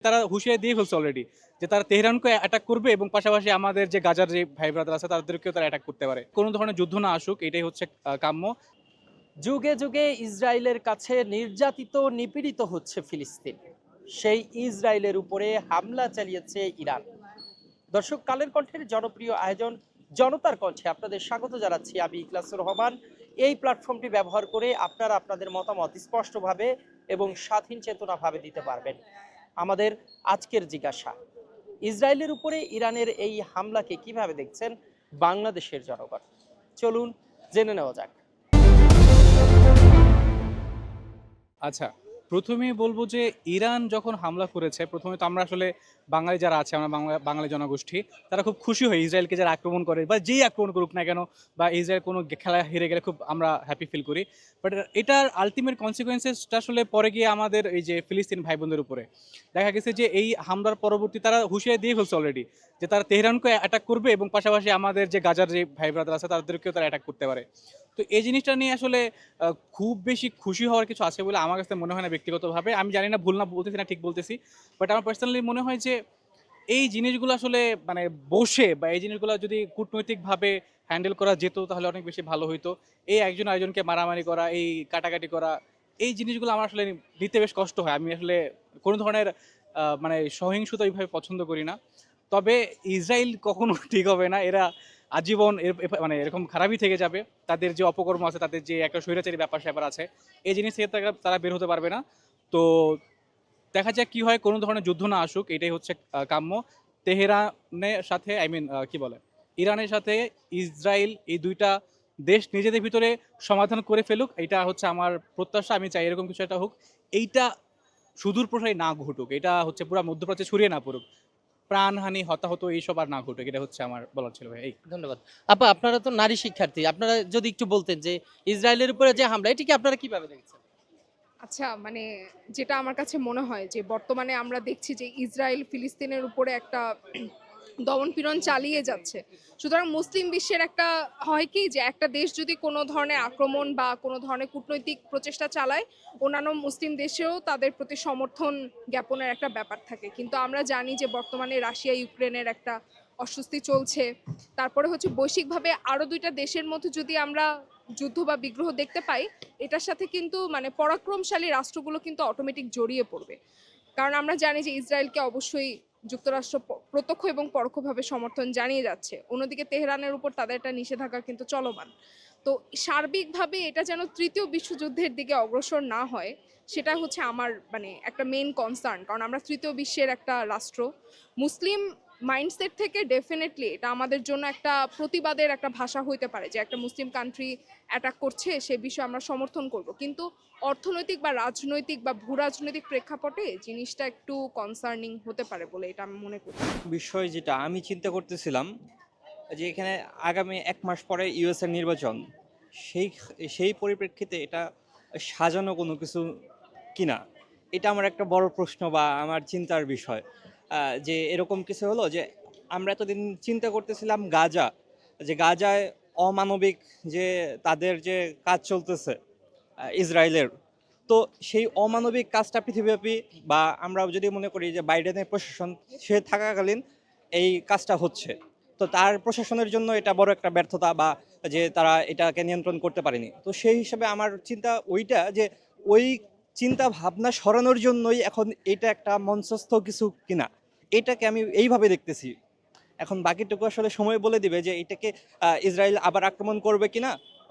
তারা হুঁশিয়ারি দিয়ে ফেলছে অলরেডি যে তারা তেহরানকে অ্যাটাক করবে এবং পাশাপাশি আমাদের যে গাজার যে ভাই ব্রাদার আছে তাদেরকেও তারা অ্যাটাক করতে পারে। কোনো ধরনের যুদ্ধ না আসুক, এটাই হচ্ছে কাম্য। যুগে যুগে ইসরায়েলের কাছে নির্যাতিত নিপীড়িত হচ্ছে ফিলিস্তিন। সেই ইসরায়েলের উপরে হামলা চালিয়েছে ইরান। দর্শক, কালের কণ্ঠের জনপ্রিয় আয়োজন জনতার কণ্ঠে আপনাদের স্বাগত জানাচ্ছি। আমি ইখলাসুর রহমান। এই প্ল্যাটফর্মটি ব্যবহার করে আপনারা আপনাদের মতামত স্পষ্টভাবে এবং স্বাধীন চেতনাভাবে দিতে পারবেন। আমাদের আজকের জিজ্ঞাসা, ইসরায়েলের উপরে ইরানের এই হামলাকে কিভাবে দেখছেন বাংলাদেশের জনগণ? চলুন জেনে নেওয়া যাক। আচ্ছা, প্রথমেই বলবো যে ইরান যখন হামলা করেছে, প্রথমে তো আমরা আসলে বাঙালি যারা আছে, আমরা বাঙালি জনগোষ্ঠী, তারা খুব খুশি হয় ইসরায়েলকে যারা আক্রমণ করে বা যেই আক্রমণ করুক না কেন, বা ইসরায়েল কোনো খেলা হেরে গেলে খুব আমরা হ্যাপি ফিল করি। বাট এটার আলটিমেট কনসিকুয়েন্সেসটা আসলে পরে গিয়ে আমাদের এই যে ফিলিস্তিন ভাই বোনদের উপরে দেখা গেছে যে এই হামলার পরবর্তী তারা হুঁশিয়ারি দিয়ে ফেলছে অলরেডি যে তারা তেহরানকে অ্যাটাক করবে এবং পাশাপাশি আমাদের যে গাজার যে ভাই ব্রাদার আছে তাদেরকেও তারা অ্যাটাক করতে পারে। তো এই জিনিসটা নিয়ে আসলে খুব বেশি খুশি হওয়ার কিছু আছে বলে আমার কাছে মনে হয় না ব্যক্তিগতভাবে। আমি জানি না ভুল না বলতেছি না ঠিক বলতেছি। বাট আমার পার্সোনালি মনে হয় যে এই জিনিসগুলো আসলে মানে বসে বা এই জিনিসগুলো যদি কূটনৈতিকভাবে হ্যান্ডেল করা যেত তাহলে অনেক বেশি ভালো হইতো। এই একজন আরেকজনকে মারামারি করা, এই কাটাকাটি করা, এই জিনিসগুলো আমার আসলে নিতে বেশ কষ্ট হয়। আমি আসলে কোনো ধরনের মানে সহিংসতা ওইভাবে পছন্দ করি না। তবে ইসরায়েল কখনো ঠিক হবে না। এরা আজীবন মানে এরকম খারাপই থেকে যাবে। তাদের যে অপকর্ম আছে, তাদের যে একটা স্বৈরাচারী ব্যাপার-স্যাপার আছে, এই জিনিস থেকে তারা বের হতে পারবে না। তো দেখা যাক কি হয়, কোনো ধরনের যুদ্ধ না আসুক, এটাই হচ্ছে কাম্য। তেহরানের সাথে কি বলে? ইরানের সাথে ইসরায়েল এই ২ টা দেশ নিজেদের ভিতরে সমাধান করে ফেলুক। এইটা হচ্ছে আমার প্রত্যাশা। আমি চাই এরকম কিছু একটা হোক। এইটা সুদূর প্রসারী না ঘটুক। এটা হচ্ছে পুরা মধ্যপ্রাচ্যে ছড়িয়ে না পড়ুক। প্রাণহানি, হতাহত এইসব আর না ঘটুক। এটা হচ্ছে আমার বলার ছিল ভাই। এই। ধন্যবাদ। আপা, আপনারা তো নারী শিক্ষার্থী, আপনারা যদি একটু বলতেন যে ইসরায়েলের উপরে যে হামলা, এটিকে আপনারা কিভাবে দেখছেন? আচ্ছা, মানে যেটা আমার কাছে মনে হয় যে বর্তমানে আমরা দেখছি যে ইসরায়েল ফিলিস্তিনের উপরে একটা দমনপীড়ন চালিয়ে যাচ্ছে। সুতরাং মুসলিম বিশ্বের একটা হয় কি যে একটা দেশ যদি কোনো ধরনের আক্রমণ বা কোনো ধরনের কূটনৈতিক প্রচেষ্টা চালায়, অন্যান্য মুসলিম দেশেও তাদের প্রতি সমর্থন জ্ঞাপনের একটা ব্যাপার থাকে। কিন্তু আমরা জানি যে বর্তমানে রাশিয়া ইউক্রেনের একটা অস্বস্তি চলছে। তারপরে হচ্ছে বৈশ্বিকভাবে আরও ২ টা দেশের মধ্যে যদি আমরা যুদ্ধ বা বিগ্রহ দেখতে পাই, এটার সাথে কিন্তু মানে পরাক্রমশালী রাষ্ট্রগুলো কিন্তু অটোমেটিক জড়িয়ে পড়বে। কারণ আমরা জানি যে ইসরায়েলকে অবশ্যই যুক্তরাষ্ট্র প্রত্যক্ষ এবং পরোক্ষভাবে সমর্থন জানিয়ে যাচ্ছে। অন্যদিকে তেহরানের উপর তাদের একটা নিষেধাজ্ঞা কিন্তু চলমান। তো সার্বিকভাবে এটা যেন তৃতীয় বিশ্বযুদ্ধের দিকে অগ্রসর না হয়, সেটা হচ্ছে আমার মানে একটা মেইন কনসার্ন। কারণ আমরা তৃতীয় বিশ্বের একটা রাষ্ট্র। মুসলিম মাইন্ডসেট থেকে ডেফিনেটলি এটা আমাদের জন্য একটা প্রতিবাদের একটা ভাষা হইতে পারে যে একটা মুসলিম কান্ট্রি অ্যাটাক করছে, সে বিষয়ে আমরা সমর্থন করব। কিন্তু অর্থনৈতিক বা রাজনৈতিক বা ভূ রাজনৈতিক প্রেক্ষাপটে জিনিসটা একটু কনসার্নিং হতে পারে বলে এটা আমি মনে করি। বিষয় যেটা আমি চিন্তা করতেছিলাম যে এখানে আগামী ১ মাস পরে ইউএস এর নির্বাচন, সেই সেই পরিপ্রেক্ষিতে এটা সাজানো কোনো কিছু কিনা, এটা আমার একটা বড় প্রশ্ন বা আমার চিন্তার বিষয়। যে এরকম কিছু হলো যে আমরা এতদিন চিন্তা করতেছিলাম গাজা, যে গাজায় অমানবিক যে তাদের যে কাজ চলতেছে ইসরায়েলের, তো সেই অমানবিক কাজটা পৃথিবীব্যাপী, বা আমরা যদি মনে করি যে বাইডেনের প্রশাসন সে থাকাকালীন এই কাজটা হচ্ছে, তো তার প্রশাসনের জন্য এটা বড় একটা ব্যর্থতা, বা যে তারা এটাকে নিয়ন্ত্রণ করতে পারেনি। তো সেই হিসাবে আমার চিন্তা ওইটা যে ওই চিন্তা ভাবনা সরানোর জন্যই এখন এটা একটা মঞ্চস্থ কিছু কিনা, এটাকে আমি এইভাবে দেখতেছি। এখন বাকিটুকু আসলে সময় বলে দিবে যে এটাকে ইসরায়েল আবার আক্রমণ করবে কিনা,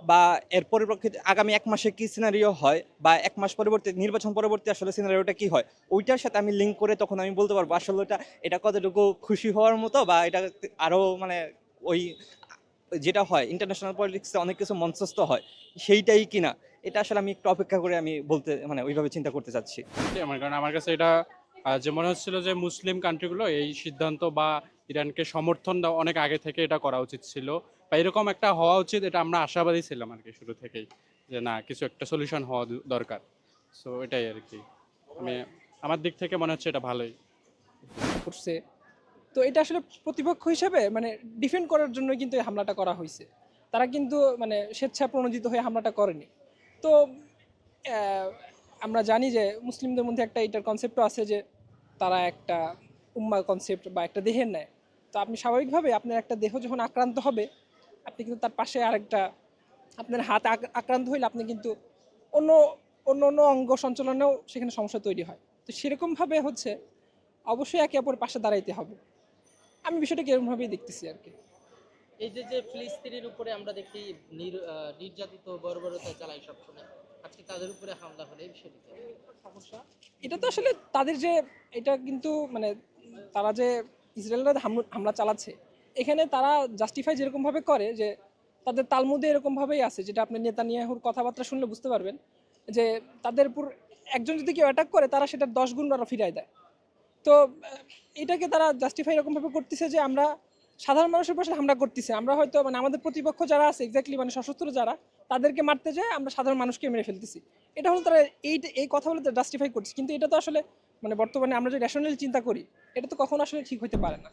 বা এর পরিপ্রেক্ষিতে আগামী ১ মাসে কি সিনারিও হয়, বা ১ মাস পরবর্তী নির্বাচন পরবর্তী আসলে সিনারিওটা কি হয়, ওইটার সাথে আমি লিঙ্ক করে তখন আমি বলতে পারবো আসলে এটা কতটুকু খুশি হওয়ার মতো, বা এটা আরো মানে ওই যেটা হয় ইন্টারন্যাশনাল পলিটিক্সে অনেক কিছু মঞ্চস্থ হয় সেইটাই কিনা, এটা আসলে আমি একটু অপেক্ষা করে আমি বলতে মানে ওইভাবে চিন্তা করতে চাচ্ছি। কারণ আমার কাছে এটা যে মনে হচ্ছিল যে মুসলিম কান্ট্রিগুলো এই সিদ্ধান্ত বা ইরানকে সমর্থন দেওয়া অনেক আগে থেকে এটা করা উচিত ছিল, বা এরকম একটা হওয়া উচিত, এটা আমরা আশাবাদী ছিলাম আর কি শুরু থেকেই, যে না কিছু একটা সলিউশন হওয়া দরকার। সো এটাই আর কি, আমি আমার দিক থেকে মনে হচ্ছে এটা ভালোই করছে। তো এটা আসলে প্রতিপক্ষ হিসেবে মানে ডিফেন্ড করার জন্য কিন্তু এই হামলাটা করা হয়েছে। তারা কিন্তু মানে স্বেচ্ছা প্রণোদিত হয়ে হামলাটা করেনি। তো আমরা জানি যে মুসলিমদের মধ্যে একটা এটার কনসেপ্টও আছে যে তারা একটা উম্মা কনসেপ্ট বা একটা দেহের নেয়। তো আপনি স্বাভাবিকভাবে আপনার একটা দেহ যখন আক্রান্ত হবে, আপনি কিন্তু তার পাশে আরেকটা আপনার হাত আক্রান্ত হইলে আপনি কিন্তু অন্য অন্য অন্য অঙ্গ সঞ্চালনেও সেখানে সমস্যা তৈরি হয়। তো সেরকমভাবে হচ্ছে অবশ্যই একে অপরের পাশে দাঁড়াইতে হবে। আমি বিষয়টাকে এরকমভাবেই দেখতেছি আর কি। এই যে ফিলিস্তিনের উপরে আমরা দেখি নির্যাতিত বর্বরতা চালায় সবসময়, আজকে তাদের উপরে হামলা হলে এই বিষয়টি কি? সমস্যা এটা তো আসলে তাদের যে এটা কিন্তু মানে তারা যে ইসরায়েলরা হামলা চালাচ্ছে, এখানে তারা জাস্টিফাই যেরকমভাবে করে যে তাদের তালমুদে এরকমভাবেই আছে, যেটা আপনি নেতানিয়াহুর কথাবার্তা শুনলে বুঝতে পারবেন যে তাদের উপর একজন যদি কেউ অ্যাটাক করে তারা সেটা 10 গুণ আরো ফিরায় দেয়। তো এটাকে তারা জাস্টিফাই এরকমভাবে করতেছে যে আমরা সাধারণ মানুষের উপর হামলা করতেছে, আমরা হয়তো মানে আমাদের প্রতিপক্ষ যারা আছে এক্স্যাক্টলি মানে সশস্ত্র যারা, তাদেরকে মারতে যায় আমরা সাধারণ মানুষকে মেরে ফেলতেছি। এটা হলো তারা এই কথা বলে জাস্টিফাই করছে, কিন্তু এটা তো আসলে মানে বর্তমানে আমরা যে রেশনাল চিন্তা করি এটা তো কখনো আসলে ঠিক হতে পারে না।